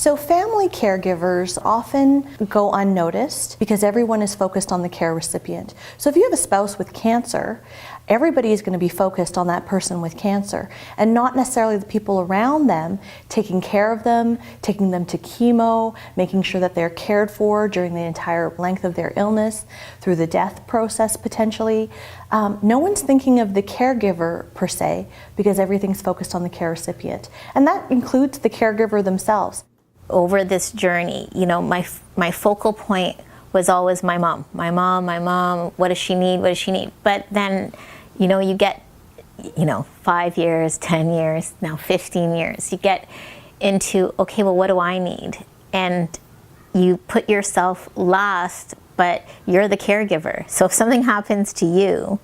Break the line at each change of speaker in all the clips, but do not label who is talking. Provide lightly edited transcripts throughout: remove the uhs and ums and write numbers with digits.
So family caregivers often go unnoticed because everyone is focused on the care recipient. So if you have a spouse with cancer, everybody is going to be focused on that person with cancer and not necessarily the people around them, taking care of them, taking them to chemo, making sure that they're cared for during the entire length of their illness, through the death process potentially. No one's thinking of the caregiver per se because everything's focused on the care recipient. And that includes the caregiver themselves.
Over this journey, my focal point was always my mom. My mom, what does she need, what does she need? But then, you get, 5 years, 10 years, now 15 years. You get into, okay, well, what do I need? And you put yourself last, but you're the caregiver. So if something happens to you,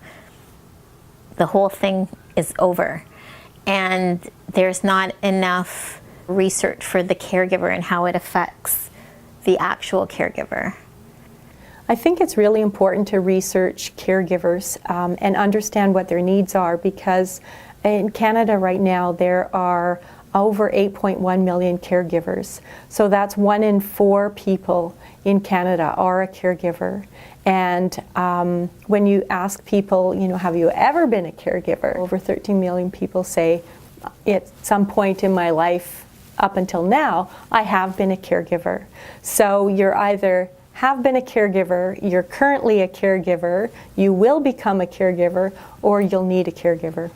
the whole thing is over. And there's not enough research for the caregiver and how it affects the actual caregiver.
I think it's really important to research caregivers and understand what their needs are, because in Canada right now there are over 8.1 million caregivers. So that's 1 in 4 people in Canada are a caregiver. And when you ask people, have you ever been a caregiver? Over 13 million people say at some point in my life up until now, I have been a caregiver. So you're either have been a caregiver, you're currently a caregiver, you will become a caregiver, or you'll need a caregiver.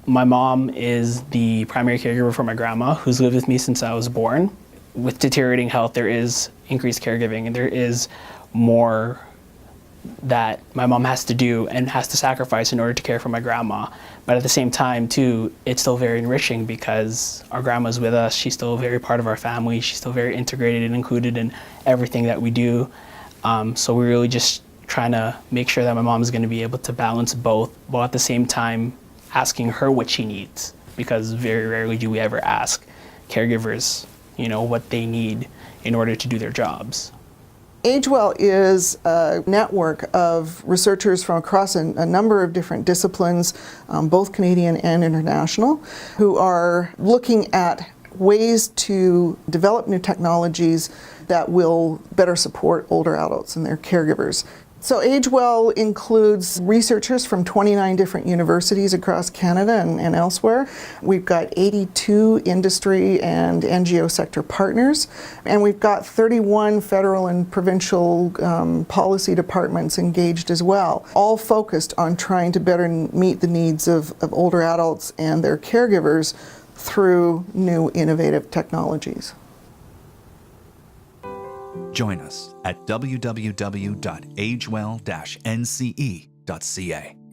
My mom is the primary caregiver for my grandma, who's lived with me since I was born. With deteriorating health, there is increased caregiving, and there is more that my mom has to do and has to sacrifice in order to care for my grandma. But at the same time, too, it's still very enriching because our grandma's with us. She's still very part of our family. She's still very integrated and included in everything that we do. So we're really just trying to make sure that my mom is going to be able to balance both, while at the same time asking her what she needs, because very rarely do we ever ask caregivers, what they need in order to do their jobs.
AgeWell is a network of researchers from across a number of different disciplines, both Canadian and international, who are looking at ways to develop new technologies that will better support older adults and their caregivers. So AgeWell includes researchers from 29 different universities across Canada and elsewhere. We've got 82 industry and NGO sector partners, and we've got 31 federal and provincial policy departments engaged as well, all focused on trying to better meet the needs of older adults and their caregivers through new innovative technologies.
Join us at www.agewell-nce.ca.